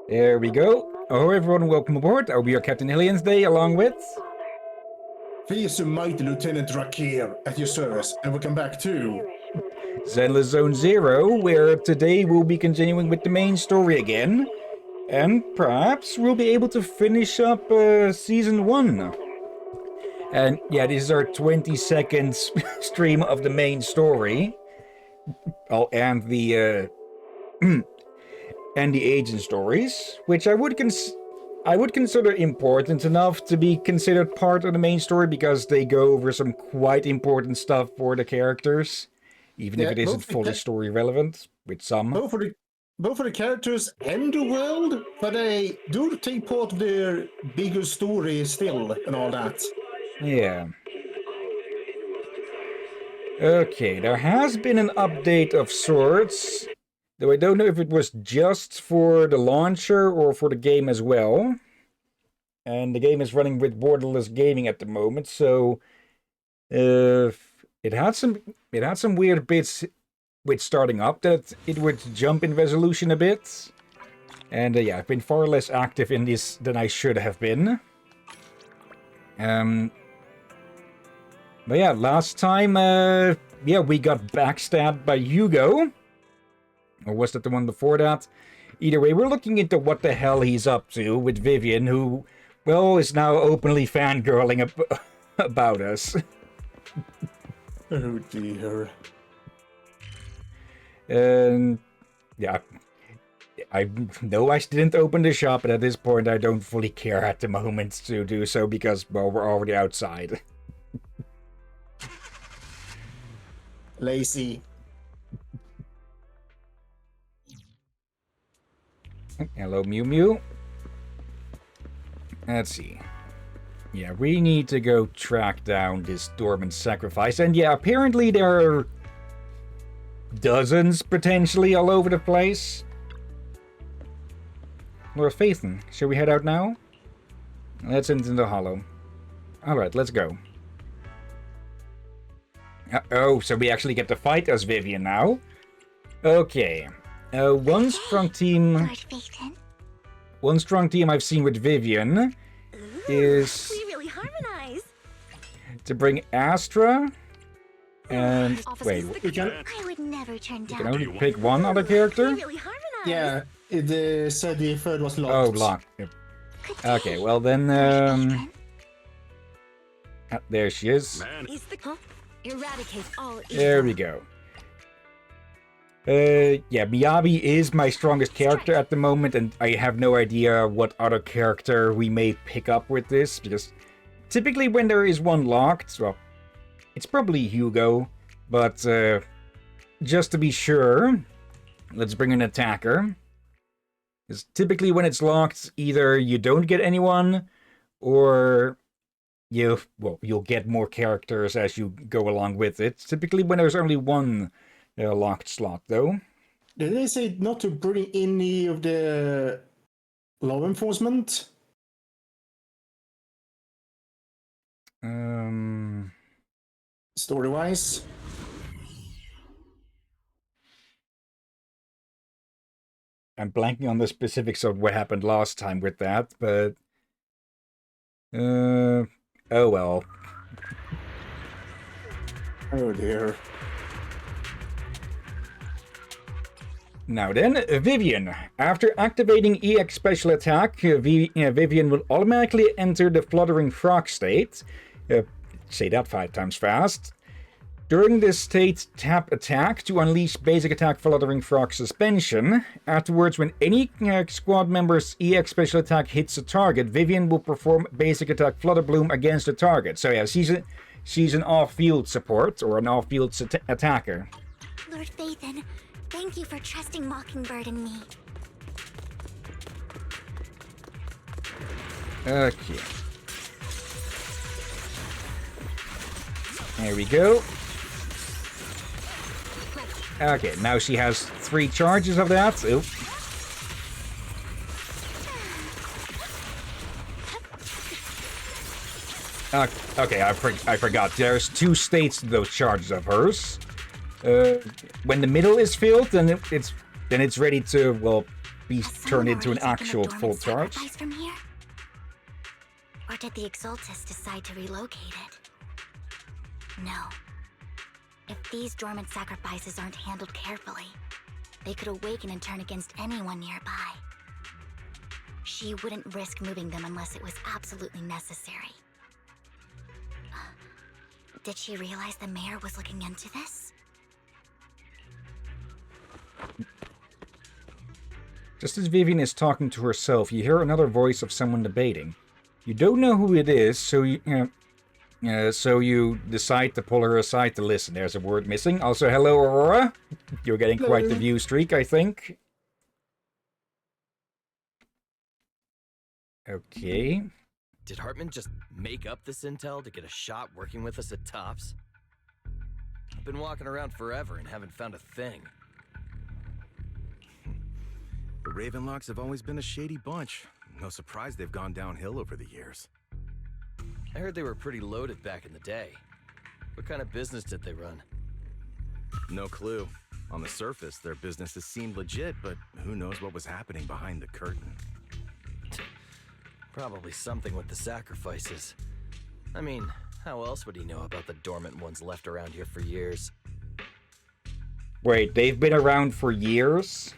There we go. Oh, everyone, welcome aboard. I'll be your Captain Hillian's Day, along with... Please, Mighty Lieutenant Rakir, at your service, and welcome back to... Zenless Zone Zero, where today we'll be continuing with the main story again. And perhaps we'll be able to finish up Season 1. And yeah, this is our 20-second stream of the main story. Oh, and the and the agent stories, which I would consider important enough to be considered part of the main story, because they go over some quite important stuff for the characters, even if it isn't fully story relevant, with some. Both for the characters and the world, but they do take part of their bigger story still, and all that. Yeah. Okay, there has been an update of sorts, though I don't know if it was just for the launcher or for the game as well. And the game is running with borderless gaming at the moment, so it had some weird bits with starting up that it would jump in resolution a bit. And yeah, I've been far less active in this than I should have been. But yeah, last time, we got backstabbed by Hugo. Or was that the one before that? Either way, we're looking into what the hell he's up to with Vivian, who, well, is now openly fangirling about us. Oh dear. And yeah, I know I didn't open the shop, but at this point I don't fully care at the moment to do so, because, well, we're already outside. Lazy. Hello, Mew Mew. Let's see. Yeah, we need to go track down this dormant sacrifice. And yeah, apparently there are dozens, potentially, all over the place. Lord Phaethon, shall we head out now? Let's into the hollow. Alright, let's go. Oh, so we actually get to fight as Vivian now? Okay. One strong team I've seen with Vivian is we really harmonize. To bring Astra and wait, I would never turn down. you can only pick one other character? We really harmonize. Yeah, it said the third was locked. Oh, locked. Yep. Okay, well then, there she is. Eradicate all evil. There we go. Yeah, Miyabi is my strongest character at the moment, and I have no idea what other character we may pick up with this, because typically when there is one locked, well, it's probably Hugo, but just to be sure, let's bring an attacker. Because typically when it's locked, either you don't get anyone, or you'll get more characters as you go along with it. Typically when there's only one locked slot, though. Did they say not to bring any of the law enforcement? Story-wise? I'm blanking on the specifics of what happened last time with that, but... oh well. Oh dear. Now then, Vivian. After activating EX Special Attack, Vivian will automatically enter the Fluttering Frog state. Say that 5 times fast. During this state, tap Attack to unleash Basic Attack Fluttering Frog Suspension. Afterwards, when any squad member's EX Special Attack hits a target, Vivian will perform Basic Attack Flutter Bloom against the target. So yeah, she's an off-field support, or an off-field attacker. Lord Phaethon, thank you for trusting Mockingbird and me. Okay. There we go. Okay, now she has 3 charges of that. Oop. Okay, I forgot. There's 2 states to those charges of hers. When the middle is filled, then it's then it's ready to, well, be Has someone turned into an already taken the actual dormant full charge. sacrifice from here? Or did the Exaltus decide to relocate it? No. If these dormant sacrifices aren't handled carefully, they could awaken and turn against anyone nearby. She wouldn't risk moving them unless it was absolutely necessary. Did she realize the mayor was looking into this? Just as Vivian is talking to herself, you hear another voice of someone debating. You don't know who it is, so you decide to pull her aside to listen. There's a word missing. Also, hello, Aurora. You're getting quite the view streak, I think. Okay. Did Hartman just make up this intel to get a shot working with us at Tops? I've been walking around forever and haven't found a thing. The Ravenlocks have always been a shady bunch. No surprise they've gone downhill over the years. I heard they were pretty loaded back in the day. What kind of business did they run? No clue. On the surface, their businesses seemed legit, but who knows what was happening behind the curtain. Probably something with the sacrifices. I mean, how else would he know about the dormant ones left around here for years? Wait, they've been around for years?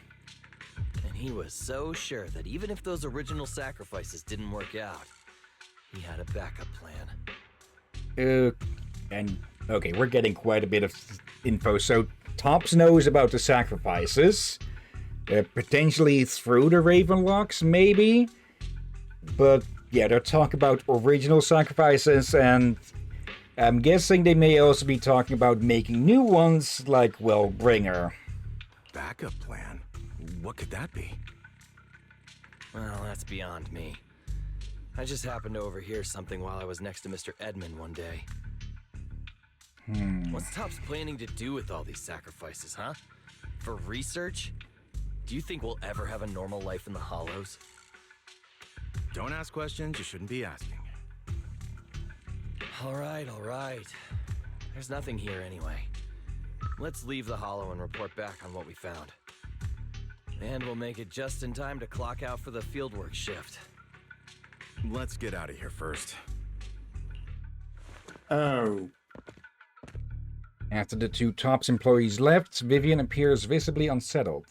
And he was so sure that even if those original sacrifices didn't work out, he had a backup plan. Okay, we're getting quite a bit of info. So, Tops knows about the sacrifices. Potentially through the Ravenlocks, maybe? But, yeah, they're talking about original sacrifices, and I'm guessing they may also be talking about making new ones, like, well, Bringer. Backup plan? What could that be? Well, that's beyond me. I just happened to overhear something while I was next to Mr. Edmund one day. What's Tops planning to do with all these sacrifices, huh? For research? Do you think we'll ever have a normal life in the Hollows? Don't ask questions you shouldn't be asking. All right. There's nothing here anyway. Let's leave the Hollow and report back on what we found. And we'll make it just in time to clock out for the fieldwork shift. Let's get out of here first. Oh. After the two Tops employees left, Vivian appears visibly unsettled.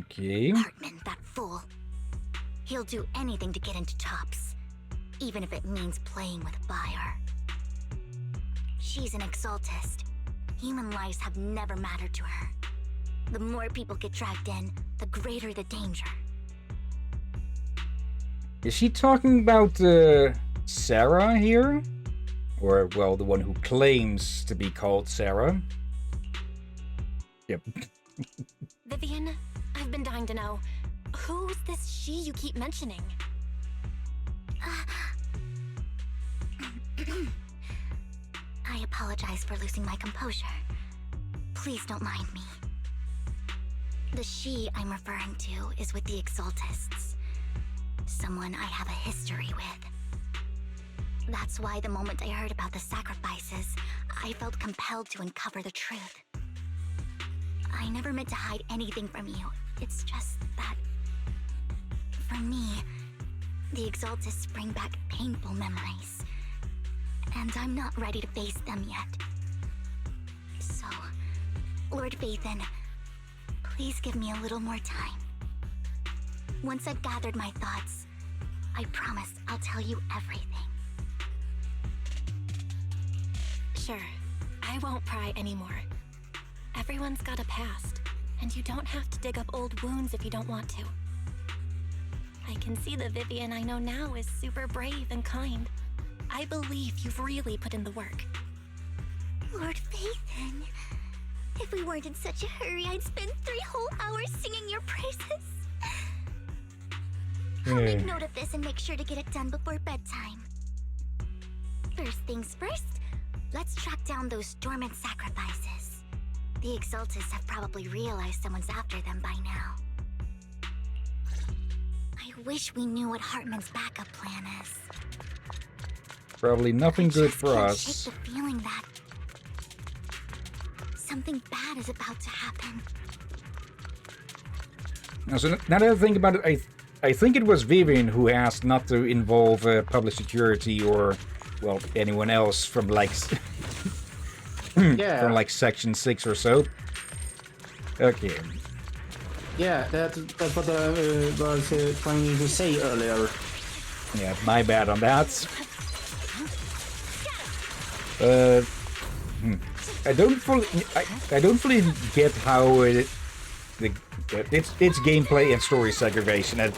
Okay. Hartman, that fool. He'll do anything to get into Tops, even if it means playing with fire. She's an Exaltist. Human lives have never mattered to her. The more people get dragged in, the greater the danger. Is she talking about Sarah here? Or, well, the one who claims to be called Sarah? Yep. Vivian, I've been dying to know, who's this she you keep mentioning? I apologize for losing my composure. Please don't mind me. The she I'm referring to is with the Exaltists. Someone I have a history with. That's why the moment I heard about the sacrifices, I felt compelled to uncover the truth. I never meant to hide anything from you. It's just that, for me, the Exaltists bring back painful memories. And I'm not ready to face them yet. So, Lord Vathan, please give me a little more time. Once I've gathered my thoughts, I promise I'll tell you everything. Sure, I won't pry anymore. Everyone's got a past, and you don't have to dig up old wounds if you don't want to. I can see the Vivian I know now is super brave and kind. I believe you've really put in the work. Lord Vathan, if we weren't in such a hurry, I'd spend 3 whole hours singing your praises. I'll make note of this and make sure to get it done before bedtime. First things first, let's track down those dormant sacrifices. The Exaltists have probably realized someone's after them by now. I wish we knew what Hartman's backup plan is. Probably nothing good I for can't us. shake the feeling that something bad is about to happen. So now that I think about it, I think it was Vivian who asked not to involve public security or, well, anyone else from like Yeah. from like Section 6 or so. Okay. Yeah, that's what I was trying to say earlier. Yeah, my bad on that. I don't fully get how it's gameplay and story segregation. And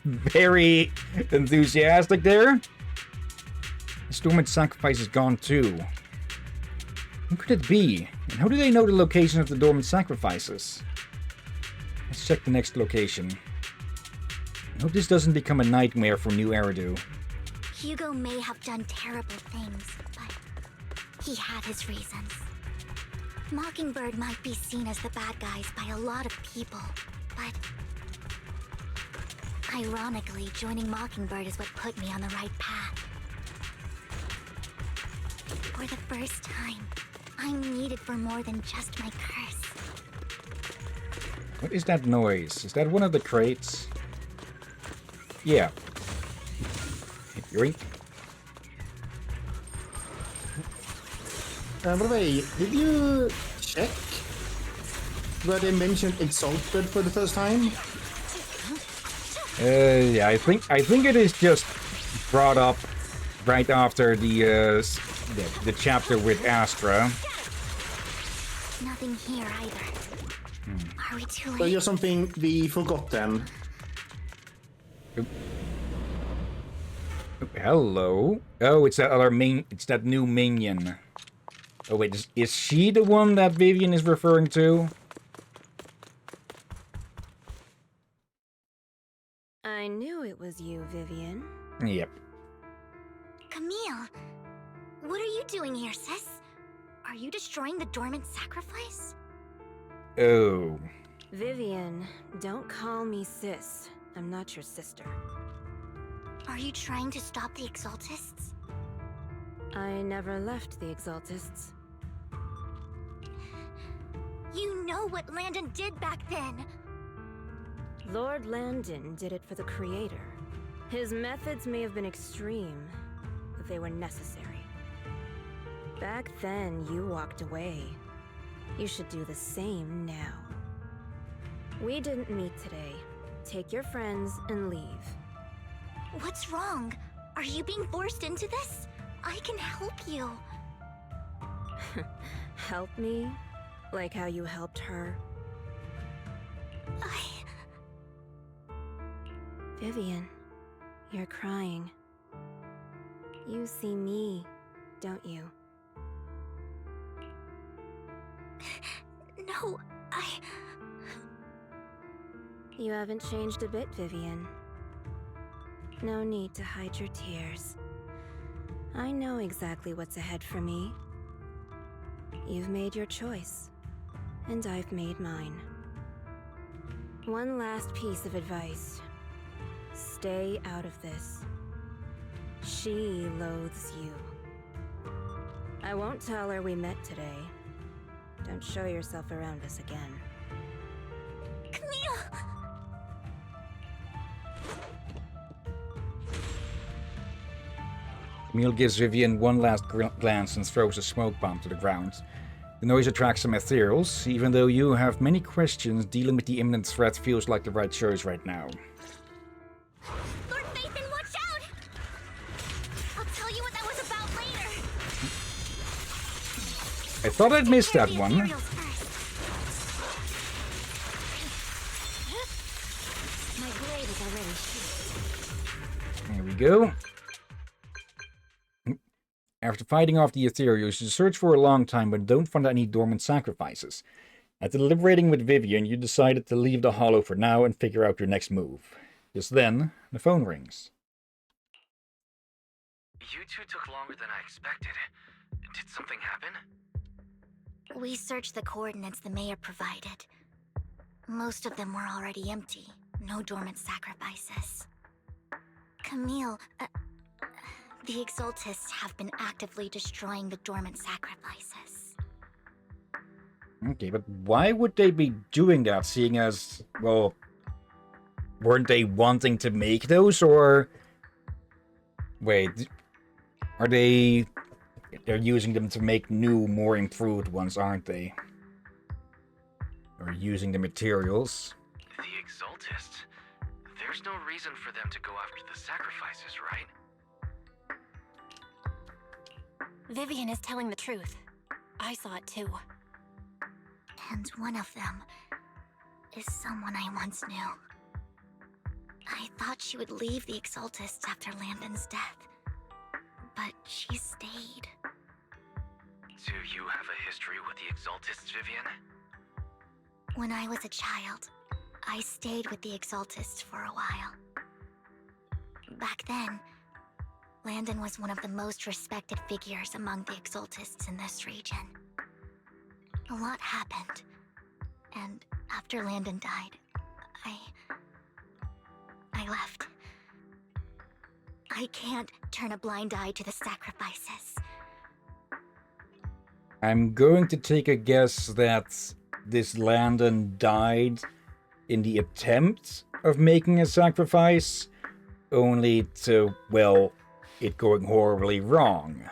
very enthusiastic there. The Stormwind sacrifice is gone too. Who could it be? And how do they know the location of the dormant sacrifices? Let's check the next location. I hope this doesn't become a nightmare for New Eridu. Hugo may have done terrible things, but he had his reasons. Mockingbird might be seen as the bad guys by a lot of people, but ironically, joining Mockingbird is what put me on the right path. For the first time, I'm needed for more than just my curse. What is that noise? Is that one of the crates? Yeah. Yoink. By the way, did you check where they mentioned Exalted for the first time? Yeah, I think it is just brought up right after the chapter with Astra. Nothing here either. Are we too So late? you're something we forgot then. Hello. Oh, it's that other it's that new minion. Oh wait, is she the one that Vivian is referring to? I knew it was you, Vivian. Yep. Camille, what are you doing here, sis? Are you destroying the dormant sacrifice? Oh. Vivian, don't call me sis. I'm not your sister. Are you trying to stop the Exaltists? I never left the Exaltists. You know what Landon did back then. Lord Landon did it for the Creator. His methods may have been extreme, but they were necessary. Back then, you walked away. You should do the same now. We didn't meet today. Take your friends and leave. What's wrong? Are you being forced into this? I can help you. Help me? Like how you helped her? Vivian, you're crying. You see me, don't you? No, You haven't changed a bit, Vivian. No need to hide your tears. I know exactly what's ahead for me. You've made your choice, and I've made mine. One last piece of advice. Stay out of this. She loathes you. I won't tell her we met today. Don't show yourself around us again. Camille! Camille gives Vivian one last glance and throws a smoke bomb to the ground. The noise attracts some ethereals. Even though you have many questions, dealing with the imminent threat feels like the right choice right now. Lord Nathan, watch out! I'll tell you what that was about later. I thought I'd missed that one. Ethereals first. My blade is already sheathed. There we go. After fighting off the ethereals, you search for a long time but don't find any dormant sacrifices. After deliberating with Vivian, you decided to leave the hollow for now and figure out your next move. Just then, the phone rings. You two took longer than I expected. Did something happen? We searched the coordinates the mayor provided. Most of them were already empty. No dormant sacrifices. Camille, the Exaltists have been actively destroying the dormant sacrifices. Okay, but why would they be doing that, seeing as, well, weren't they wanting to make those, or... Wait, are they... They're using them to make new, more improved ones, aren't they? Or using the materials. The Exaltists. There's no reason for them to go after the sacrifices, right? Vivian is telling the truth. I saw it too. And one of them is someone I once knew. I thought she would leave the Exaltists after Landon's death, but she stayed. Do you have a history with the Exaltists, Vivian? When I was a child, I stayed with the Exaltists for a while. Back then, Landon was one of the most respected figures among the Exaltists in this region. A lot happened, and after Landon died, I left. I can't turn a blind eye to the sacrifices. I'm going to take a guess that this Landon died in the attempt of making a sacrifice, only to, well, it going horribly wrong.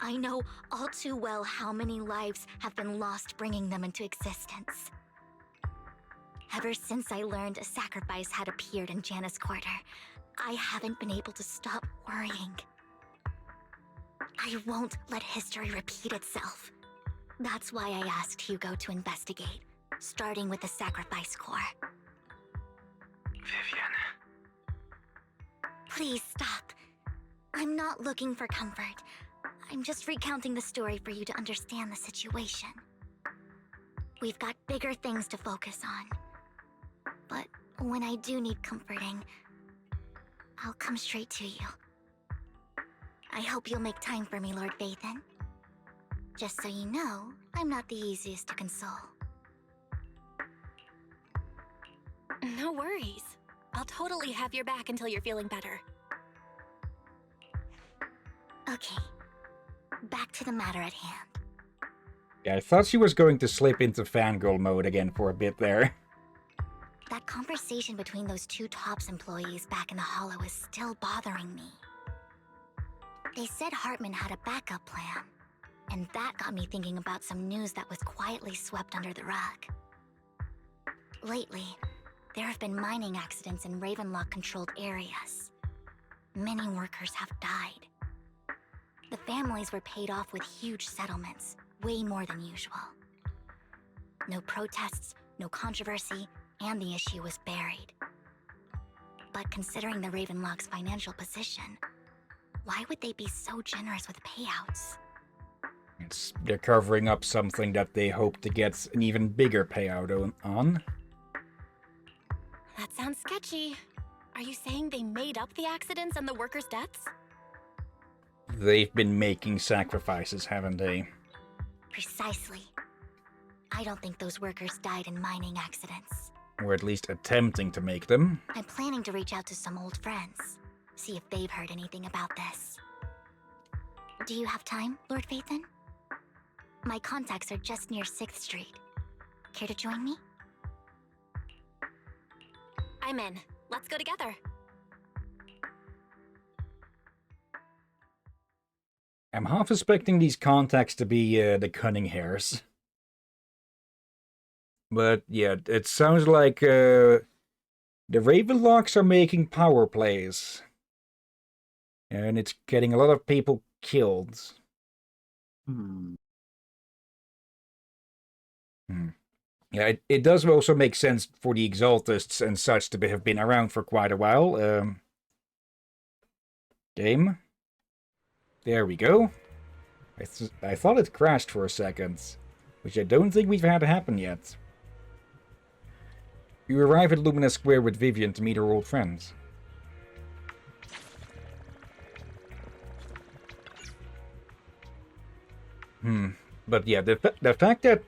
I know all too well how many lives have been lost bringing them into existence. Ever since I learned a sacrifice had appeared in Janus Quarter, I haven't been able to stop worrying. I won't let history repeat itself. That's why I asked Hugo to investigate, starting with the Sacrifice Corps. Vivian. Please stop. I'm not looking for comfort. I'm just recounting the story for you to understand the situation. We've got bigger things to focus on. But when I do need comforting, I'll come straight to you. I hope you'll make time for me, Lord Vathan. Just so you know, I'm not the easiest to console. No worries. I'll totally have your back until you're feeling better. Okay, back to the matter at hand. Yeah, I thought she was going to slip into fangirl mode again for a bit there. That conversation between those two TOPS employees back in the Hollow is still bothering me. They said Hartman had a backup plan, and that got me thinking about some news that was quietly swept under the rug. Lately, there have been mining accidents in Ravenlock-controlled areas. Many workers have died. The families were paid off with huge settlements, way more than usual. No protests, no controversy, and the issue was buried. But considering the Ravenlock's financial position, why would they be so generous with payouts? They're covering up something that they hope to get an even bigger payout on. That sounds sketchy. Are you saying they made up the accidents and the workers' deaths? They've been making sacrifices, haven't they? Precisely. I don't think those workers died in mining accidents. Or at least attempting to make them. I'm planning to reach out to some old friends, see if they've heard anything about this. Do you have time, Lord Vathan? My contacts are just near 6th Street. Care to join me? I'm in. Let's go together. I'm half expecting these contacts to be the cunning hairs. But yeah, it sounds like the Ravenlocks are making power plays. And it's getting a lot of people killed. Yeah, it does also make sense for the Exaltists and such to have been around for quite a while. Game. There we go. I thought it crashed for a second, which I don't think we've had happen yet. You arrive at Lumina Square with Vivian to meet her old friends. But yeah, the fact that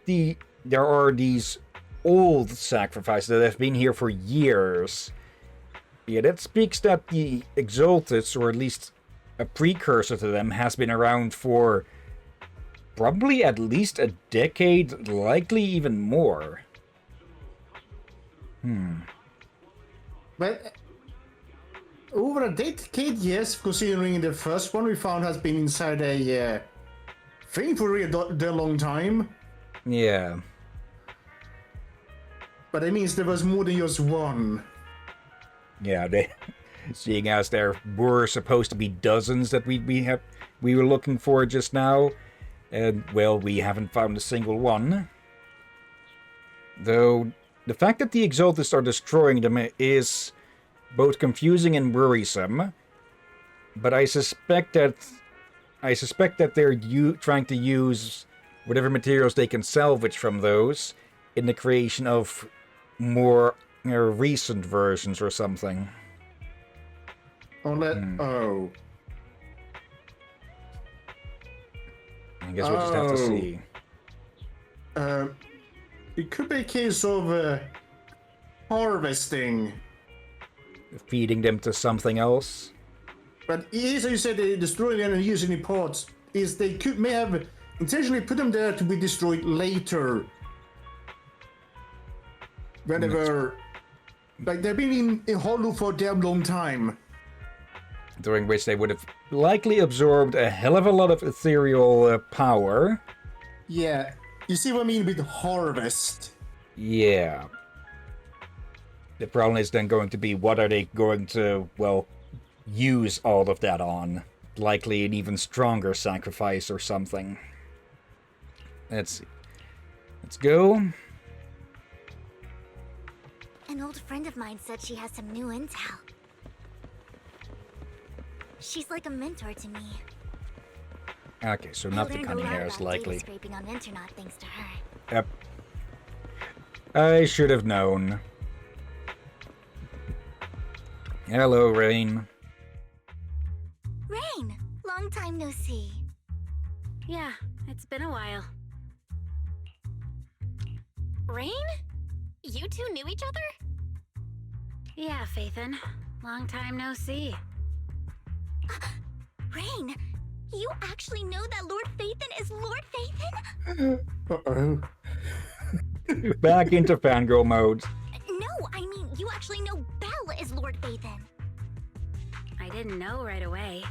there are these old sacrifices that have been here for years, yeah, that speaks that the Exaltists, or at least a precursor to them, has been around for probably at least a decade, likely even more. But over a decade, yes, considering the first one we found has been inside a thing for a long time. Yeah. But that means there was more than just one. Yeah, seeing as there were supposed to be dozens that we were looking for just now, and well, we haven't found a single one. Though the fact that the Exaltists are destroying them is both confusing and worrisome. But I suspect that they're trying to use whatever materials they can salvage from those in the creation of more recent versions or something. Oh. I guess we'll just have to see. It could be a case of harvesting. Feeding them to something else. But as you said, they destroying and using the parts is they may have intentionally put them there to be destroyed later. Whenever, like they've been in Hollow for a damn long time. During which they would have likely absorbed a hell of a lot of ethereal power. Yeah, you see what I mean with harvest? Yeah. The problem is then going to be, what are they going to, well, use all of that on? Likely an even stronger sacrifice or something. Let's see. Let's go. An old friend of mine said she has some new intel. She's like a mentor to me. Okay, so not the cunning hairs, likely. Scraping on Internet thanks to her. Yep. I should have known. Hello, Rain. Rain! Long time no see. Yeah, it's been a while. Rain? You two knew each other? Yeah, Faithin. Long time no see. Rain! You actually know that Lord Faithin is Lord Faithin? Uh-oh. Back into fangirl mode. No, I mean, you actually know Belle is Lord Faithin. I didn't know right away.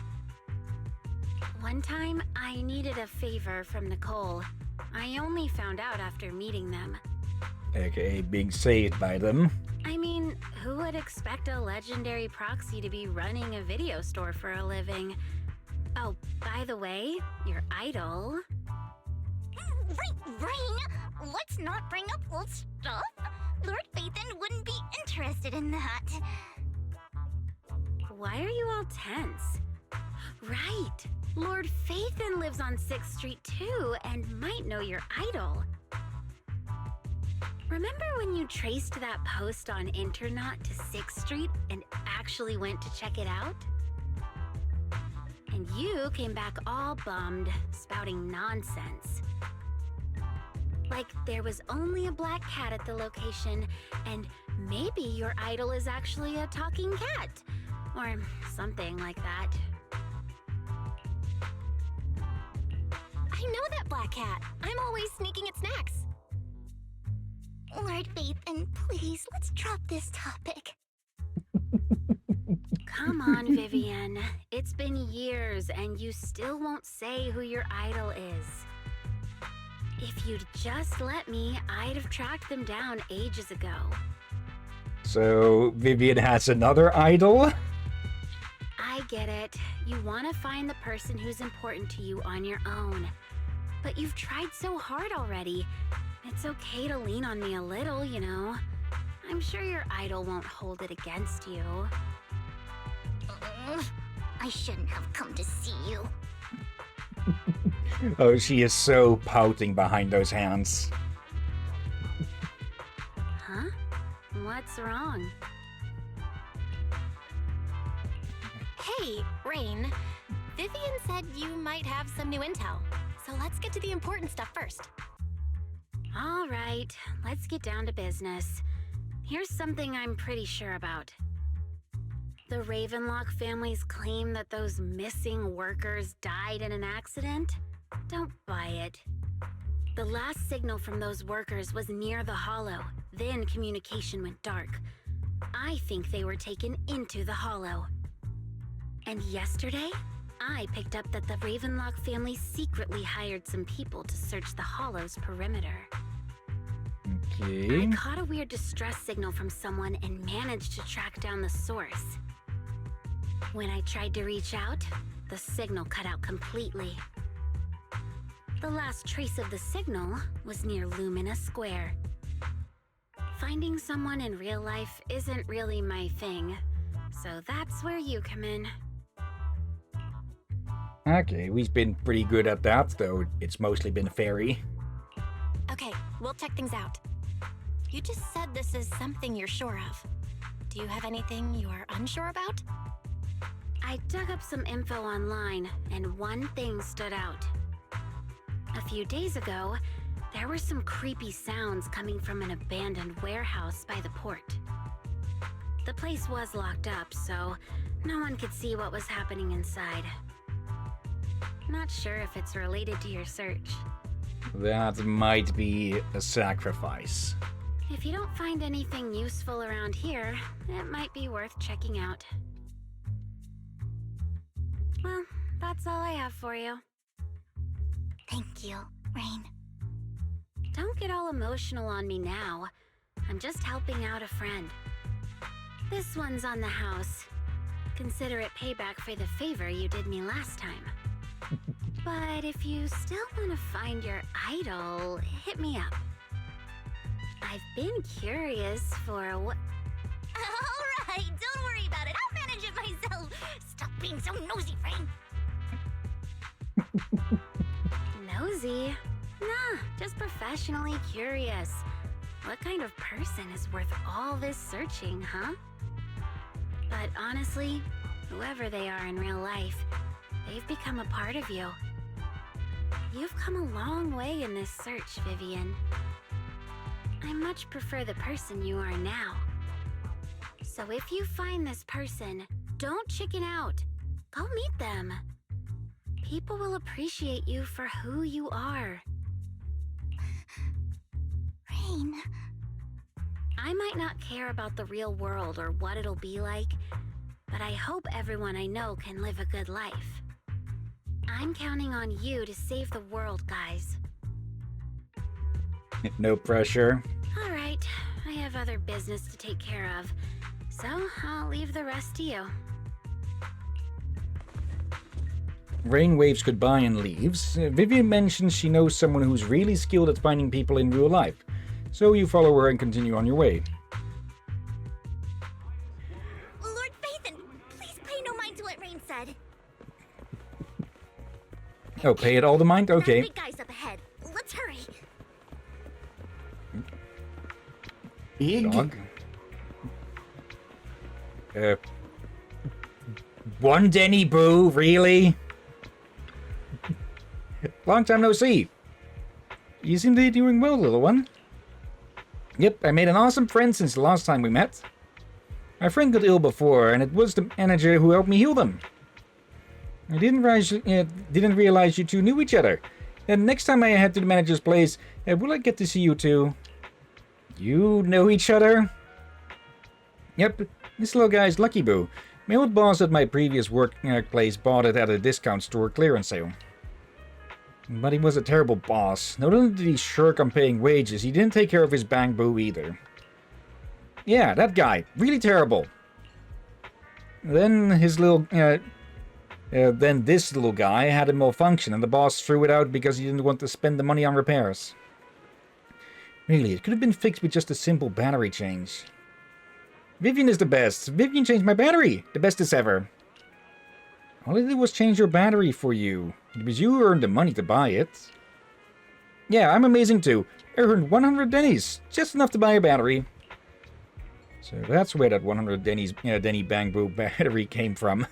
One time, I needed a favor from Nicole. I only found out after meeting them. AKA being saved by them. I mean, who would expect a legendary proxy to be running a video store for a living? Oh, by the way, your idol... Rain! Let's not bring up old stuff. Lord Faithin wouldn't be interested in that. Why are you all tense? Right! Lord Faithin lives on 6th Street too, and might know your idol. Remember when you traced that post on Internet to 6th Street and actually went to check it out? And you came back all bummed, spouting nonsense. Like there was only a black cat at the location, and maybe your idol is actually a talking cat. Or something like that. I know that black cat. I'm always sneaking at snacks. Lord Faithin, please, let's drop this topic. Come on, Vivian. It's been years and you still won't say who your idol is. If you'd just let me, I'd have tracked them down ages ago. So, Vivian has another idol? I get it. You want to find the person who's important to you on your own. But you've tried so hard already. It's okay to lean on me a little, you know. I'm sure your idol won't hold it against you. I shouldn't have come to see you. Oh, she is so pouting behind those hands. Huh? What's wrong? Hey, Rain. Vivian said you might have some new intel. So let's get to the important stuff first. All right, let's get down to business. Here's something I'm pretty sure about. The Ravenlock family's claim that those missing workers died in an accident? Don't buy it. The last signal from those workers was near the hollow. Then communication went dark. I think they were taken into the hollow. And yesterday, I picked up that the Ravenlock family secretly hired some people to search the hollow's perimeter. Okay. I caught a weird distress signal from someone and managed to track down the source. When I tried to reach out, the signal cut out completely. The last trace of the signal was near Lumina Square. Finding someone in real life isn't really my thing, so that's where you come in. Okay, we've been pretty good at that, though it's mostly been fairy. Okay, we'll check things out. You just said this is something you're sure of. Do you have anything you're unsure about? I dug up some info online, and one thing stood out. A few days ago, there were some creepy sounds coming from an abandoned warehouse by the port. The place was locked up, so no one could see what was happening inside. Not sure if it's related to your search. That might be a sacrifice. If you don't find anything useful around here, it might be worth checking out. Well, that's all I have for you. Thank you, Rain. Don't get all emotional on me now. I'm just helping out a friend. This one's on the house. Consider it payback for the favor you did me last time. But if you still want to find your idol, hit me up. I've been curious for what... Alright, don't worry about it. I'll manage it myself. Stop being so nosy, Rain. Nosy? Nah, just professionally curious. What kind of person is worth all this searching, huh? But honestly, whoever they are in real life, they've become a part of you. You've come a long way in this search, Vivian. I much prefer the person you are now. So if you find this person, don't chicken out. Go meet them. People will appreciate you for who you are. Rain. I might not care about the real world or what it'll be like, but I hope everyone I know can live a good life. I'm counting on you to save the world, guys. No pressure. All right, I have other business to take care of, so I'll leave the rest to you. Rain waves goodbye and leaves. Vivian mentions she knows someone who's really skilled at finding people in real life, so you follow her and continue on your way. Lord Phaethon, please pay no mind to what Rain said. Oh, pay it all the mind? Okay. That big guy's up ahead. Let's hurry. Big? Dog. One Denny Boo, really? Long time no see. You seem to be doing well, little one. Yep, I made an awesome friend since the last time we met. My friend got ill before, and it was the manager who helped me heal them. I didn't realize you two knew each other. And next time I head to the manager's place, will I get to see you two? You know each other? Yep, this little guy's Lucky Boo. My old boss at my previous workplace bought it at a discount store clearance sale. But he was a terrible boss. Not only did he shirk on paying wages, he didn't take care of his Bang Boo either. Yeah, that guy. Really terrible. Then this little guy had a malfunction and the boss threw it out because he didn't want to spend the money on repairs. Really, it could have been fixed with just a simple battery change. Vivian is the best. Vivian changed my battery. The bestest ever. All I did was change your battery for you. It was you who earned the money to buy it. Yeah, I'm amazing too. I earned 100 Denny's. Just enough to buy a battery. So that's where that 100 Denny Bang Boo battery came from.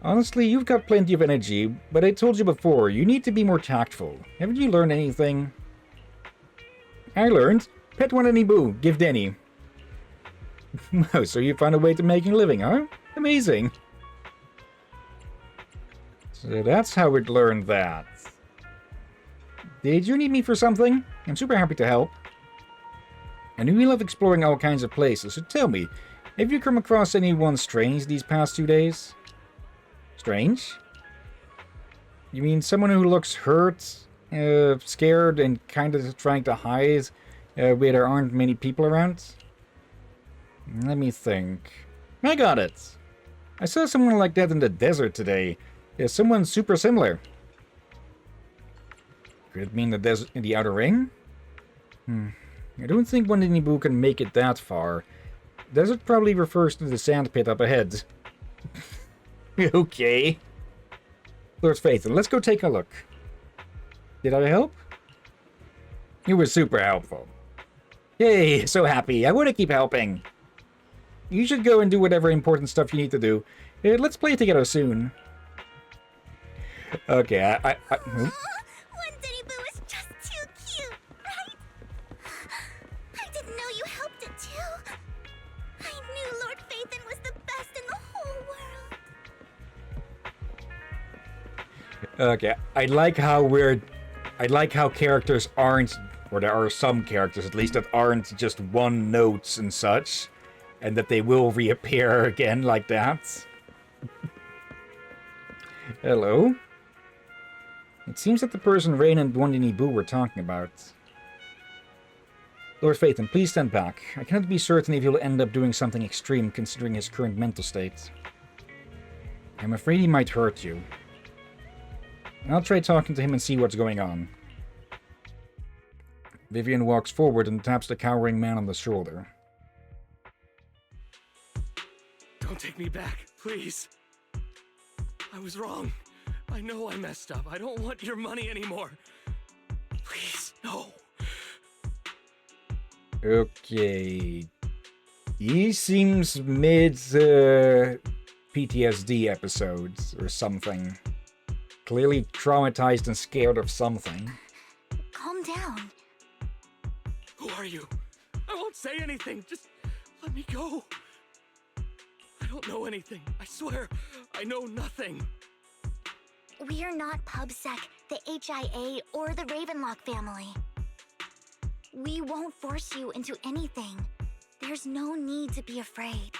Honestly, you've got plenty of energy, but I told you before, you need to be more tactful. Haven't you learned anything? I learned. Pet one Denny Boo, give Denny. Oh, so you found a way to making a living, huh? Amazing. So that's how we'd learned that. Did you need me for something? I'm super happy to help. I knew you love exploring all kinds of places, so tell me, have you come across anyone strange these past 2 days? Strange? You mean someone who looks hurt, scared, and kind of trying to hide where there aren't many people around? Let me think. I got it. I saw someone like that in the desert today. Someone super similar. Could it mean the desert in the Outer Ring? I don't think one Inibu can make it that far. Desert probably refers to the sand pit up ahead. Okay. Lord Phaethon, let's go take a look. Did I help? You were super helpful. Yay, so happy. I want to keep helping. You should go and do whatever important stuff you need to do. Let's play together soon. Okay, One Denny Boo is just too cute, right? I didn't know you helped it too. I knew Lord Phaethon was the best in the whole world. Okay, I like how characters aren't, or there are some characters at least, that aren't just one notes and such, and that they will reappear again like that. Hello? It seems that the person Rain and Wandini Boo were talking about. Lord Phaethon, please stand back. I cannot be certain if he'll end up doing something extreme considering his current mental state. I'm afraid he might hurt you. I'll try talking to him and see what's going on. Vivian walks forward and taps the cowering man on the shoulder. Don't take me back, please. I was wrong. I know I messed up. I don't want your money anymore. Please, no. Okay. He seems mid PTSD episodes or something. Clearly traumatized and scared of something. Calm down. Who are you? I won't say anything. Just let me go. I don't know anything. I swear, I know nothing. We are not PubSec, the HIA, or the Ravenlock family. We won't force you into anything. There's no need to be afraid.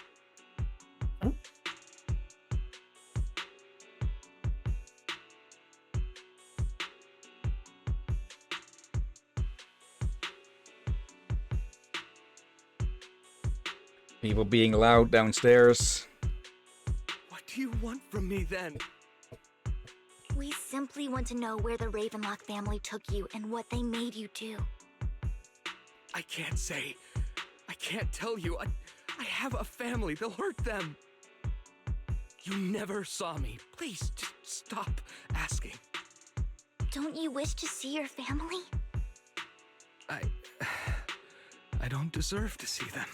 People being loud downstairs. What do you want from me then? We simply want to know where the Ravenlock family took you and what they made you do. I can't say. I can't tell you. I have a family. They'll hurt them. You never saw me. Please, just stop asking. Don't you wish to see your family? I don't deserve to see them.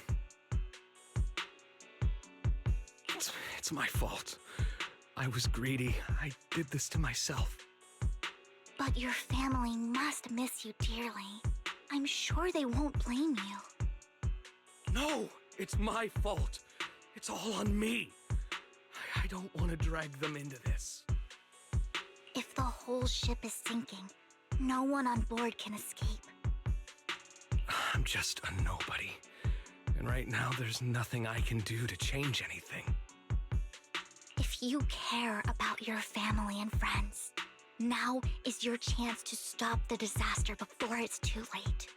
It's my fault. I was greedy. I did this to myself. But your family must miss you dearly. I'm sure they won't blame you. No, it's my fault. It's all on me. I don't want to drag them into this. If the whole ship is sinking, no one on board can escape. I'm just a nobody. And right now, there's nothing I can do to change anything. If you care about your family and friends, now is your chance to stop the disaster before it's too late.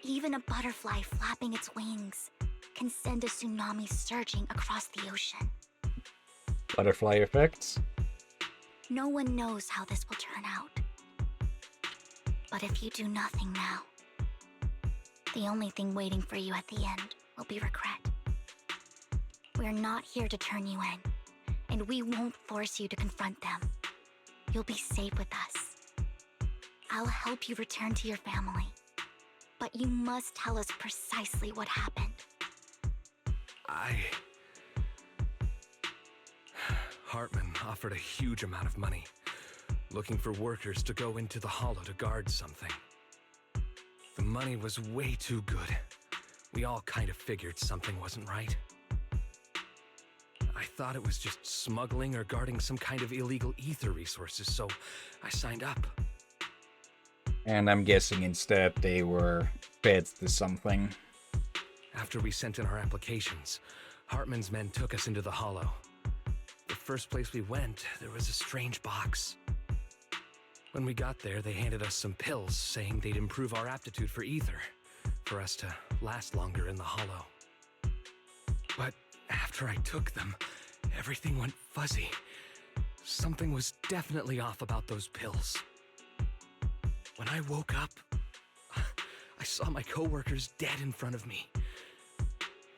Even a butterfly flapping its wings can send a tsunami surging across the ocean. Butterfly effects. No one knows how this will turn out. But if you do nothing now, the only thing waiting for you at the end will be regret. We're not here to turn you in, and we won't force you to confront them. You'll be safe with us. I'll help you return to your family, but you must tell us precisely what happened. Hartman offered a huge amount of money, looking for workers to go into the hollow to guard something. The money was way too good. We all kind of figured something wasn't right. I thought it was just smuggling or guarding some kind of illegal ether resources, so I signed up. And I'm guessing instead they were fed to something. After we sent in our applications, Hartman's men took us into the Hollow. The first place we went, there was a strange box. When we got there, they handed us some pills, saying they'd improve our aptitude for ether, for us to last longer in the Hollow. But after I took them, everything went fuzzy. Something was definitely off about those pills. When I woke up, I saw my coworkers dead in front of me.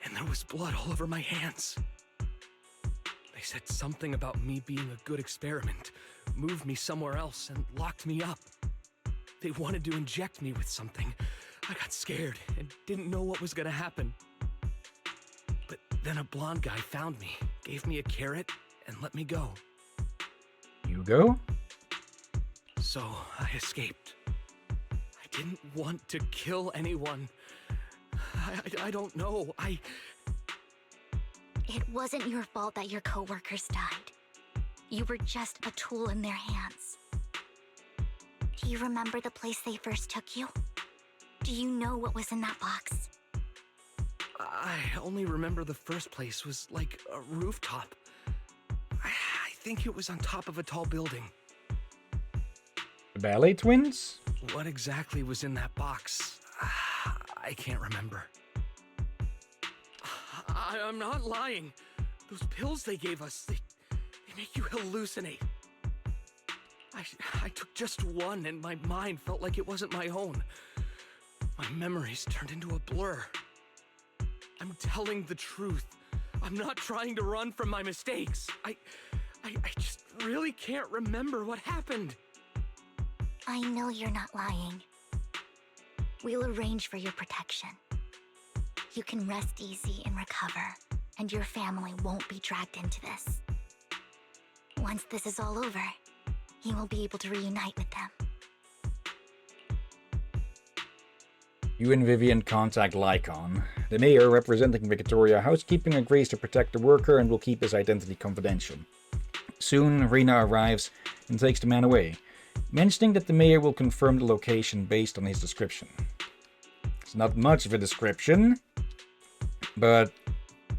And there was blood all over my hands. They said something about me being a good experiment, moved me somewhere else, and locked me up. They wanted to inject me with something. I got scared and didn't know what was gonna happen. But then a blonde guy found me, gave me a carrot, and let me go. You go? So I escaped. I didn't want to kill anyone. I don't know. It wasn't your fault that your coworkers died. You were just a tool in their hands. Do you remember the place they first took you? Do you know what was in that box? I only remember the first place was like a rooftop. I think it was on top of a tall building. The Ballet Twins? What exactly was in that box? I can't remember. I'm not lying. Those pills they gave us, they make you hallucinate. I took just one and my mind felt like it wasn't my own. My memories turned into a blur. I'm telling the truth. I'm not trying to run from my mistakes. I just really can't remember what happened. I know you're not lying. We'll arrange for your protection. You can rest easy and recover, and your family won't be dragged into this. Once this is all over, you will be able to reunite with them. You and Vivian contact Lycon. The mayor, representing Victoria Housekeeping, agrees to protect the worker and will keep his identity confidential. Soon, Rena arrives and takes the man away, mentioning that the mayor will confirm the location based on his description. It's not much of a description, but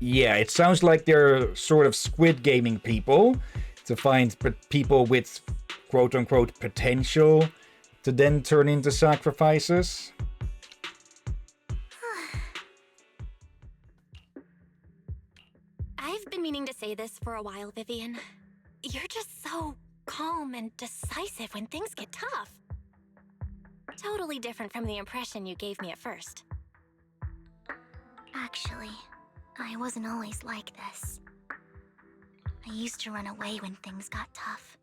yeah, it sounds like they're sort of Squid Gaming people to find people with quote-unquote potential to then turn into sacrifices. I've been meaning to say this for a while, Vivian. You're just so calm and decisive when things get tough. Totally different from the impression you gave me at first. Actually, I wasn't always like this. I used to run away when things got tough.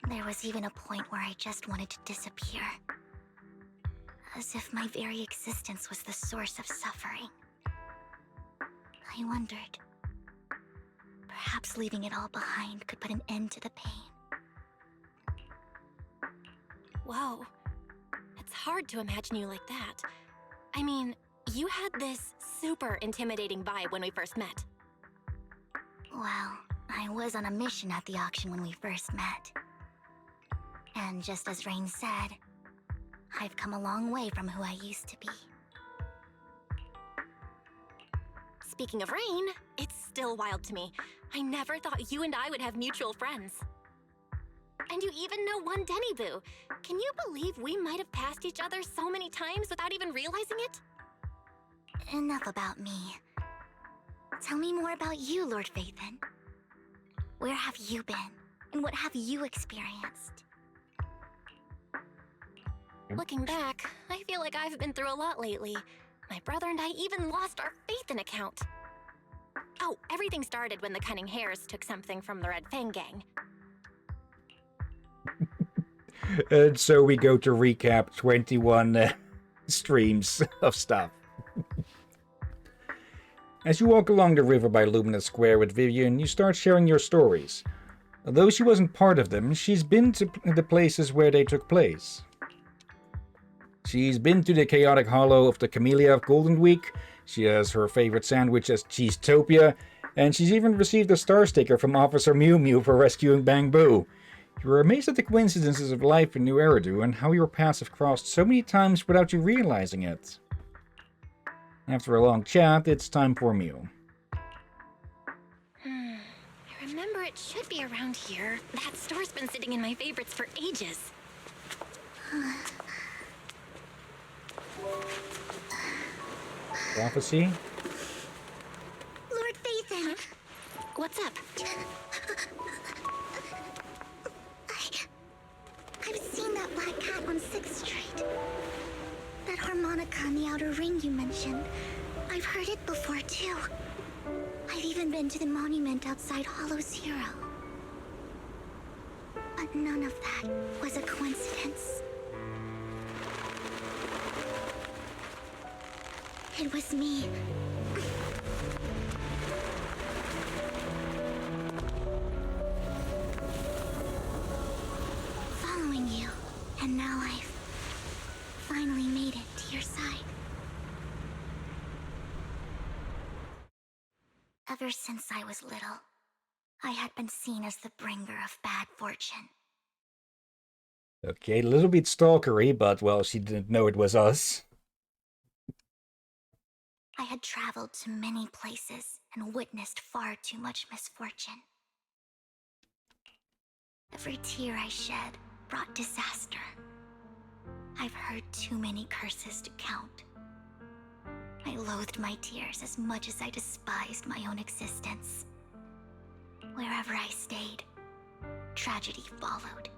There was even a point where I just wanted to disappear. As if my very existence was the source of suffering. I wondered. Perhaps leaving it all behind could put an end to the pain. Whoa. It's hard to imagine you like that. I mean, you had this super intimidating vibe when we first met. Well, I was on a mission at the auction when we first met. And just as Rain said, I've come a long way from who I used to be. Speaking of Rain, it's still wild to me. I never thought you and I would have mutual friends. And you even know one Denny Boo. Can you believe we might have passed each other so many times without even realizing it? Enough about me. Tell me more about you, Lord Phaethon. Where have you been? And what have you experienced? Looking back, I feel like I've been through a lot lately. My brother and I even lost our Phaethon account. Oh, everything started when the Cunning Hares took something from the Red Fang gang. And so we go to recap 21 streams of stuff. As you walk along the river by Luminous Square with Vivian, you start sharing your stories. Although she wasn't part of them, she's been to the places where they took place. She's been to the chaotic hollow of the Camellia of Golden Week. She has her favorite sandwich as Cheesetopia. And she's even received a star sticker from Officer Mew Mew for rescuing Bang Boo. You were amazed at the coincidences of life in New Eridu and how your paths have crossed so many times without you realizing it. After a long chat, it's time for Mew. I remember it should be around here. That store's been sitting in my favorites for ages. Prophecy? Lord Phaethon! What's up? I've seen that black cat on 6th Street. That harmonica in the outer ring you mentioned. I've heard it before, too. I've even been to the monument outside Hollow Zero. But none of that was a coincidence. It was me. Following you, and now I've finally made it to your side. Ever since I was little, I had been seen as the bringer of bad fortune. Okay, a little bit stalkery, but well, she didn't know it was us. I had traveled to many places and witnessed far too much misfortune. Every tear I shed brought disaster. I've heard too many curses to count. I loathed my tears as much as I despised my own existence. Wherever I stayed, tragedy followed.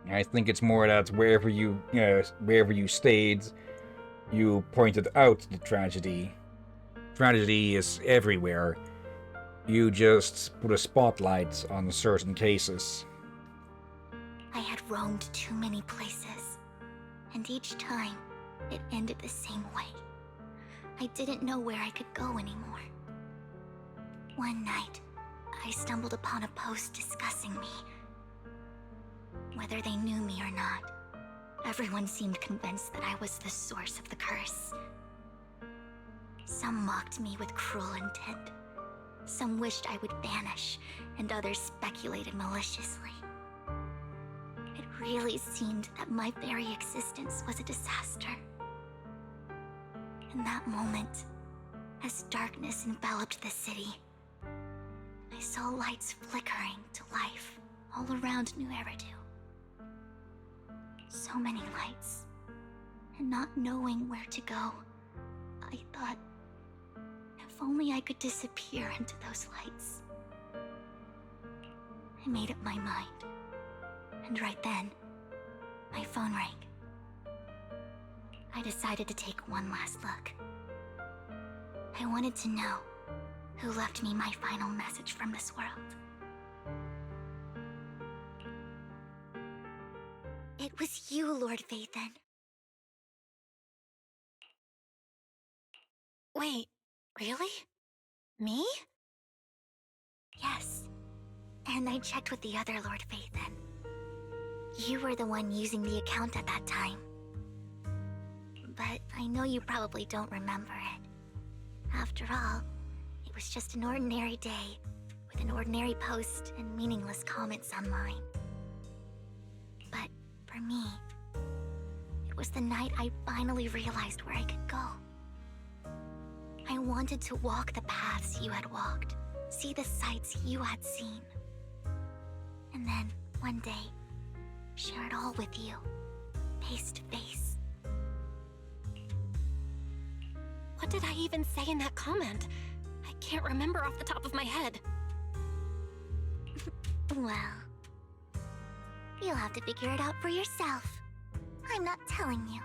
I think it's more that wherever you stayed, you pointed out the tragedy. Tragedy is everywhere. You just put a spotlight on certain cases. I had roamed too many places, and each time, it ended the same way. I didn't know where I could go anymore. One night, I stumbled upon a post discussing me. Whether they knew me or not, everyone seemed convinced that I was the source of the curse. Some mocked me with cruel intent. Some wished I would vanish, and others speculated maliciously. It really seemed that my very existence was a disaster. In that moment, as darkness enveloped the city, I saw lights flickering to life all around New Eridu. So many lights, and not knowing where to go, I thought, if only I could disappear into those lights. I made up my mind, and right then, my phone rang. I decided to take one last look. I wanted to know who left me my final message from this world. It was you, Lord Phaethon. Wait, really? Me? Yes. And I checked with the other Lord Phaethon. You were the one using the account at that time. But I know you probably don't remember it. After all, it was just an ordinary day, with an ordinary post and meaningless comments online. But for me, it was the night I finally realized where I could go. I wanted to walk the paths you had walked, see the sights you had seen. And then, one day, share it all with you, face to face. What did I even say in that comment? I can't remember off the top of my head. Well, you'll have to figure it out for yourself. I'm not telling you.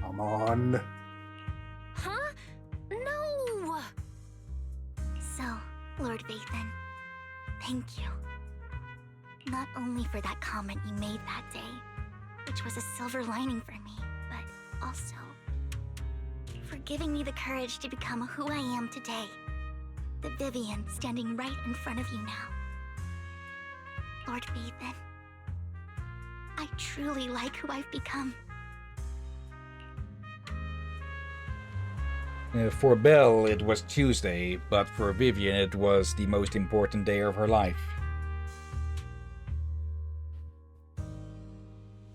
Come on. Huh? No! So, Lord Phaethon, thank you. Not only for that comment you made that day, which was a silver lining for me, but also for giving me the courage to become who I am today. The Vivian standing right in front of you now. Lord Phaethon, I truly like who I've become. For Belle, it was Tuesday, but for Vivian, it was the most important day of her life.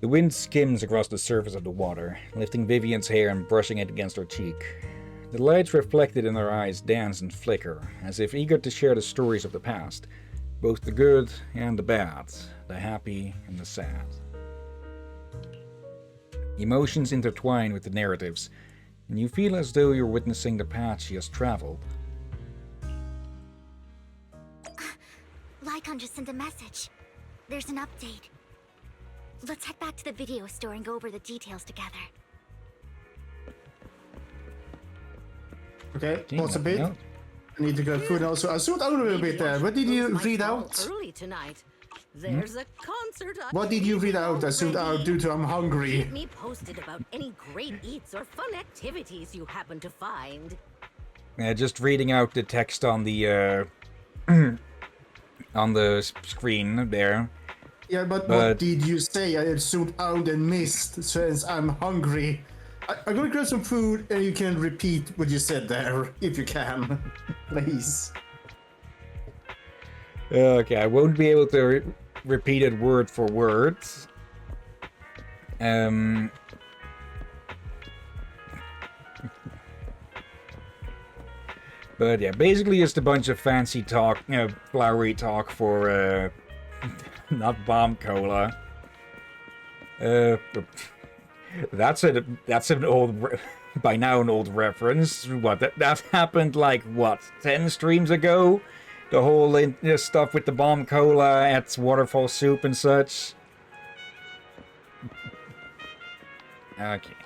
The wind skims across the surface of the water, lifting Vivian's hair and brushing it against her cheek. The lights reflected in her eyes dance and flicker, as if eager to share the stories of the past, both the good and the bad, the happy and the sad. Emotions intertwine with the narratives, and you feel as though you're witnessing the path she has traveled. Lycon just sent a message. There's an update. Let's head back to the video store and go over the details together. Okay, pause a bit. I need to get food also. I zoomed out a little bit there. What did you read out? Early tonight. There's a concert. What did you read out? I zoomed out due to I'm hungry. Keep me posted about any great eats or fun activities you happen to find. Just reading out the text on the on the screen there. Yeah, but what did you say? I had zoomed out and missed since I'm hungry. I'm gonna grab some food and you can repeat what you said there, if you can. Please. Okay, I won't be able to repeat it word for word. But yeah, basically just a bunch of fancy talk, flowery talk for, not bomb cola. That's an old, by now an old reference. What, that happened like, what, 10 streams ago? The whole stuff with the bomb cola at Waterfall Soup and such. Okay.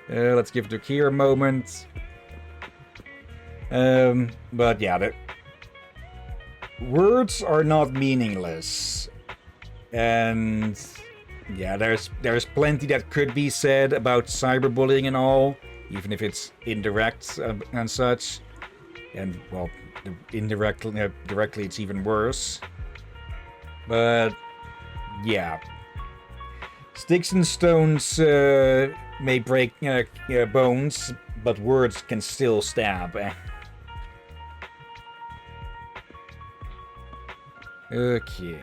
Let's give Drakir a moment. But yeah, the words are not meaningless. And yeah, there's plenty that could be said about cyberbullying and all, even if it's indirect and such. And well, indirectly, directly it's even worse. But yeah, sticks and stones may break bones, but words can still stab. Okay.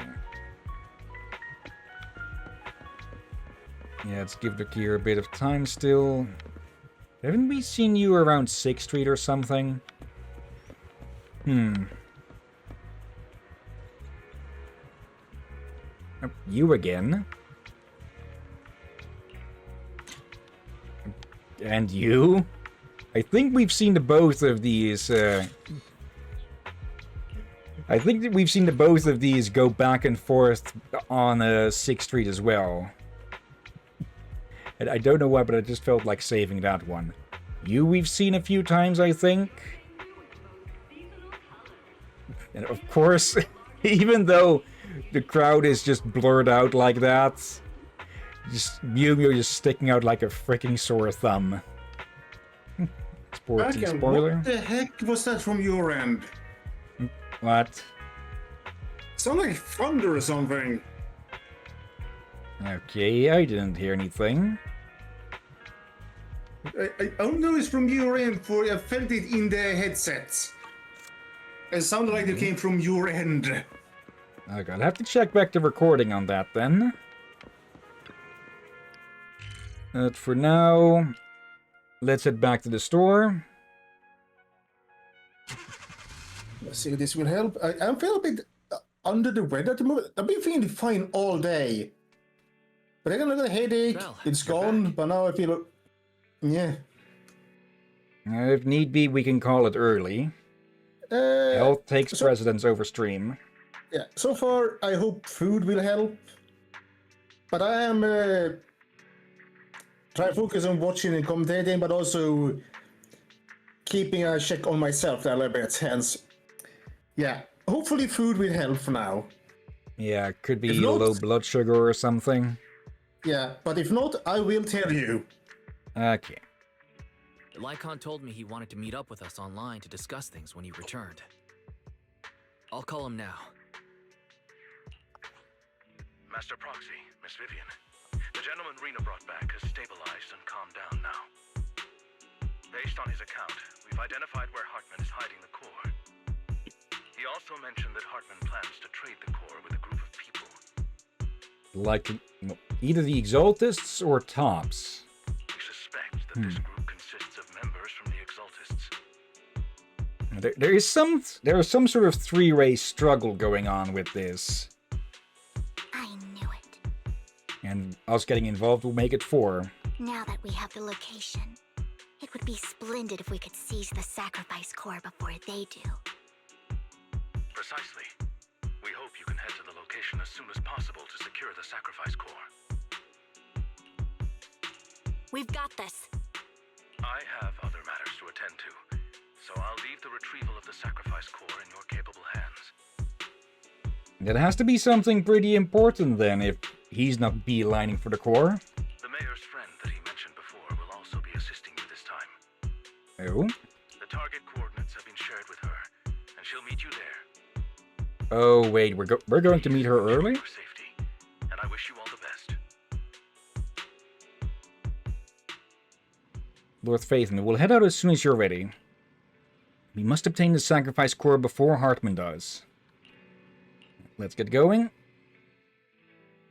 Yeah, let's give Drakir a bit of time still. Haven't we seen you around 6th Street or something? You again? And you? I think we've seen the both of these, I think that we've seen the both of these go back and forth on 6th Street as well. And I don't know why, but I just felt like saving that one. You we've seen a few times, I think. And of course, even though the crowd is just blurred out like that, just Mew just sticking out like a freaking sore thumb. Sporty spoiler. What the heck was that from your end? What? Sound like thunder or something. Okay, I didn't hear anything. I don't know it's from your end, for I felt it in the headsets. It sounded like it came from your end. Okay, I'll have to check back the recording on that then. But for now, let's head back to the store. Let's see if this will help. I feel a bit under the weather at the moment. I've been feeling fine all day. But I got a little headache. Well, it's you're gone, back. but now I feel... Yeah. If need be, we can call it early. Health takes precedence over stream. Yeah, so far I hope food will help. But I am trying to focus on watching and commentating, but also keeping a check on myself a little bit. Hence, yeah, hopefully food will help for now. Yeah, could be If not- low blood sugar or something. Yeah, but if not, I will tell you. Okay. Lycon told me he wanted to meet up with us online to discuss things when he returned. I'll call him now. Master Proxy, Miss Vivian. The gentleman Rena brought back has stabilized and calmed down now. Based on his account, we've identified where Hartman is hiding the core. He also mentioned that Hartman plans to trade the core with a group of people. Like, either the Exaltists or Tops. We suspect that this group consists of members from the Exaltists. There is some sort of three-way struggle going on with this. I knew it. And us getting involved will make it 4. Now that we have the location, it would be splendid if we could seize the sacrifice core before they do. Precisely. We hope you can head to the location as soon as possible to secure the sacrifice core. We've got this. I have other matters to attend to, so I'll leave the retrieval of the sacrifice core in your capable hands. That has to be something pretty important then, if he's not beelining for the core. The mayor's friend that he mentioned before will also be assisting you this time. Oh? The target coordinates have been shared with her, and she'll meet you there. Oh, wait, we're going to meet her early? For safety, and I wish you all the best. Lord Phaethon, we'll head out as soon as you're ready. We must obtain the sacrifice core before Hartman does. Let's get going.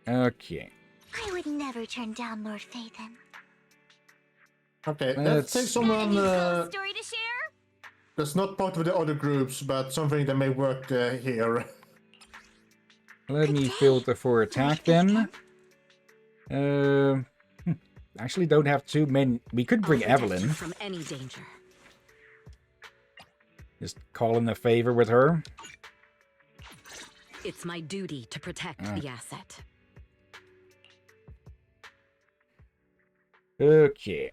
Okay. I would never turn down Lord Phaethon. Okay, let's take someone Story to share? that's not part of the other groups, but something that may work here. Let me filter for attack then. Actually don't have too many. We could bring Evelyn. From any danger. Just call in a favor with her. It's my duty to protect the asset. Okay.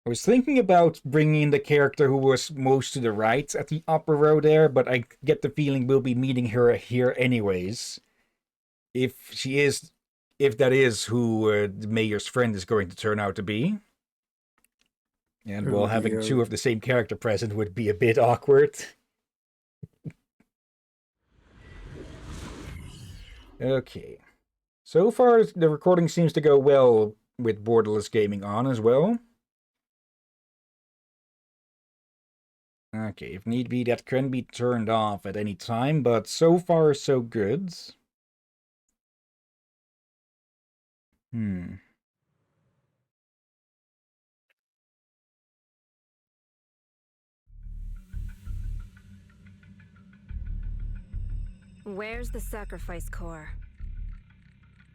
I was thinking about bringing in the character who was most to the right at the upper row there, but I get the feeling we'll be meeting her here anyways. If that is who the mayor's friend is going to turn out to be. And while having 2 of the same character present would be a bit awkward. Okay. So far, the recording seems to go well with Borderless Gaming on as well. Okay, if need be, that can be turned off at any time, but so far, so good. Where's the sacrifice core?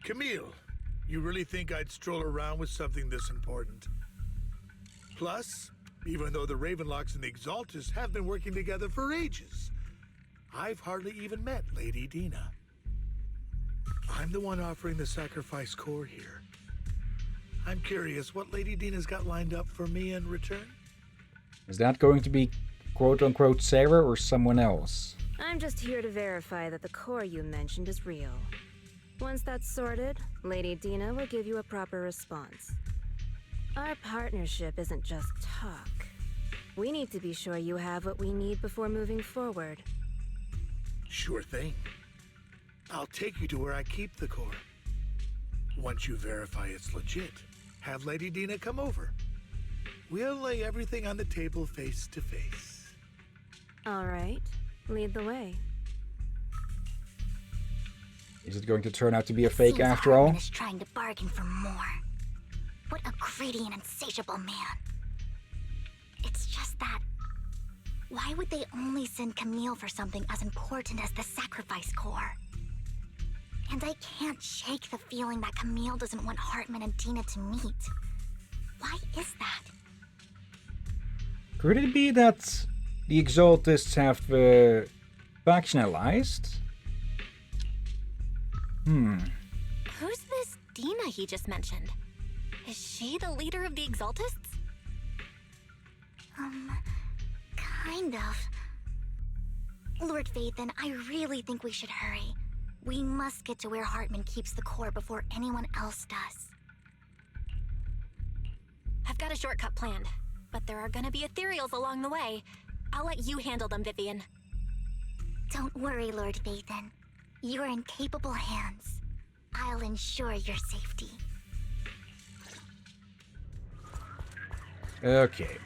Camille, you really think I'd stroll around with something this important? Plus, even though the Ravenlocks and the Exaltus have been working together for ages, I've hardly even met Lady Dina. I'm the one offering the sacrifice core here. I'm curious what Lady Dina's got lined up for me in return. Is that going to be quote-unquote Sarah or someone else? I'm just here to verify that the core you mentioned is real. Once that's sorted, Lady Dina will give you a proper response. Our partnership isn't just talk. We need to be sure you have what we need before moving forward. Sure thing. I'll take you to where I keep the core. Once you verify it's legit, have Lady Dina come over. We'll lay everything on the table face to face. All right. Lead the way. Is it going to turn out to be a fake Seems after all? Hartman is trying to bargain for more. What a greedy and insatiable man. It's just that... Why would they only send Camille for something as important as the sacrifice core? And I can't shake the feeling that Camille doesn't want Hartman and Dina to meet. Why is that? Could it be that the Exaltists have factionalized? Who's this Dina he just mentioned? Is she the leader of the Exaltists? Kind of. Lord Phaethon, I really think we should hurry. We must get to where Hartman keeps the core before anyone else does. I've got a shortcut planned, but there are gonna be ethereals along the way. I'll let you handle them, Vivian. Don't worry, Lord Phaethon. You're in capable hands. I'll ensure your safety. Okay.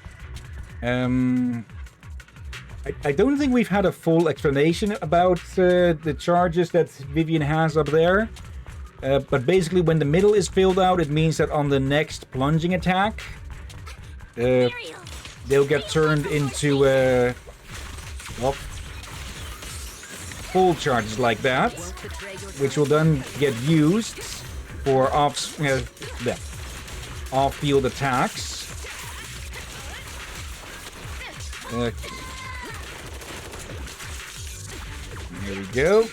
I don't think we've had a full explanation about the charges that Vivian has up there. But basically, when the middle is filled out, it means that on the next plunging attack, they'll get turned into well, full charges like that, which will then get used for off-field attacks. Here we go.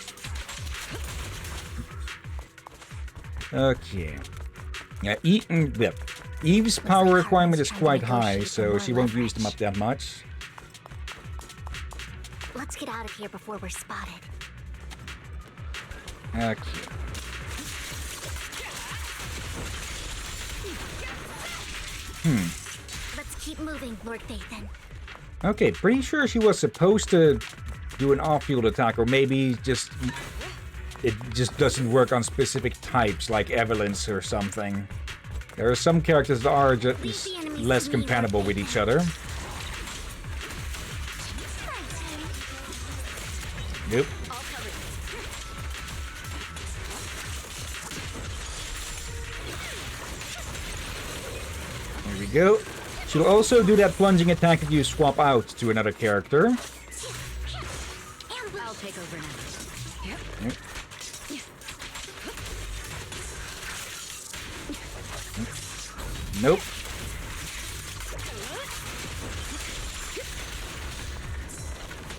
Okay. Yeah, Eve's power requirement is quite high, so she won't use them up that much. Let's get out of here before we're spotted. Okay. Let's keep moving, Lord Phaethon. Okay, pretty sure she was supposed to do an off-field attack, or maybe it just doesn't work on specific types, like Evelyn's or something. There are some characters that are just less compatible with each other. Nope. There we go. She'll also do that plunging attack if you swap out to another character. I'll take over now. Yep. Nope.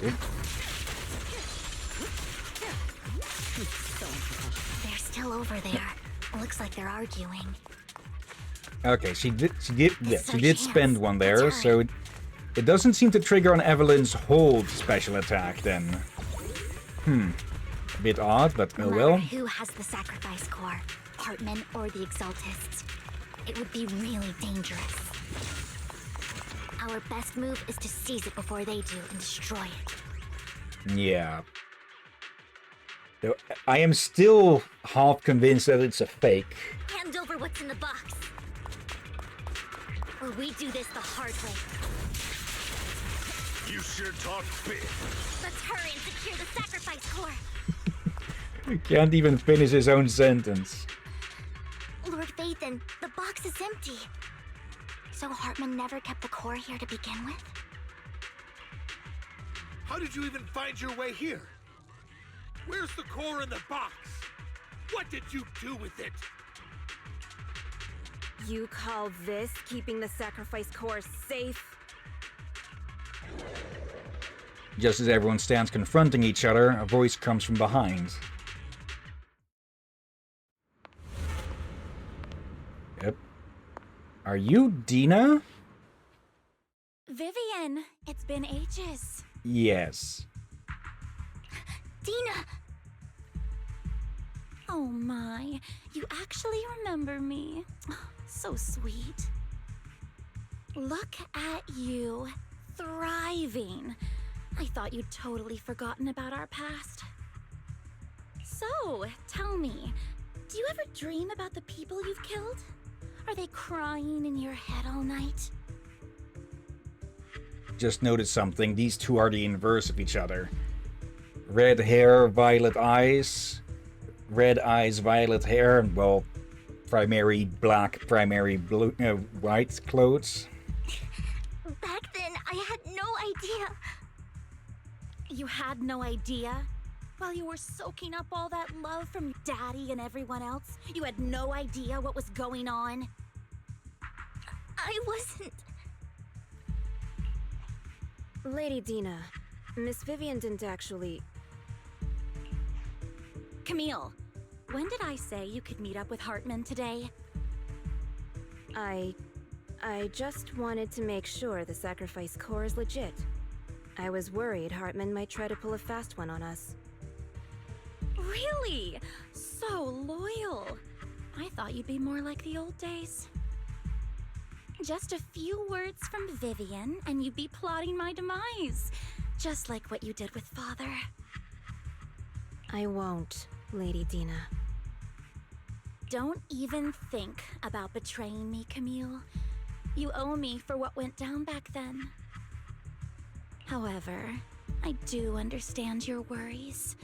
Yep. They're still over there. Looks like they're arguing. Okay, she did spend one there, so it doesn't seem to trigger on Evelyn's hold special attack then. A bit odd, but oh well. No matter who has the sacrifice core, Hartman or the Exaltists, it would be really dangerous. Our best move is to seize it before they do and destroy it. Yeah. Though I am still half convinced that it's a fake. Hand over what's in the box. Or we do this the hard way. You sure talk big. Let's hurry and secure the sacrifice core. He can't even finish his own sentence. Lord Phaethon, the box is empty. So Hartman never kept the core here to begin with? How did you even find your way here? Where's the core in the box? What did you do with it? You call this keeping the sacrifice core safe? Just as everyone stands confronting each other, a voice comes from behind. Yep. Are you Dina? Vivian, it's been ages. Yes. Dina! Oh my, you actually remember me. So sweet. Look at you, thriving. I thought you'd totally forgotten about our past. So, tell me, do you ever dream about the people you've killed? Are they crying in your head all night? Just noticed something. These two are the inverse of each other. Red hair, violet eyes. Red eyes, violet hair. Well, primary black, primary blue, white clothes. Back then, I had no idea. You had no idea? While you were soaking up all that love from Daddy and everyone else, you had no idea what was going on? I wasn't... Lady Dina, Miss Vivian didn't actually... Camille, when did I say you could meet up with Hartman today? I just wanted to make sure the sacrifice core is legit. I was worried Hartman might try to pull a fast one on us. Really? So loyal. I thought you'd be more like the old days. Just a few words from Vivian, and you'd be plotting my demise. Just like what you did with Father. I won't, Lady Dina. Don't even think about betraying me, Camille. You owe me for what went down back then. However, I do understand your worries.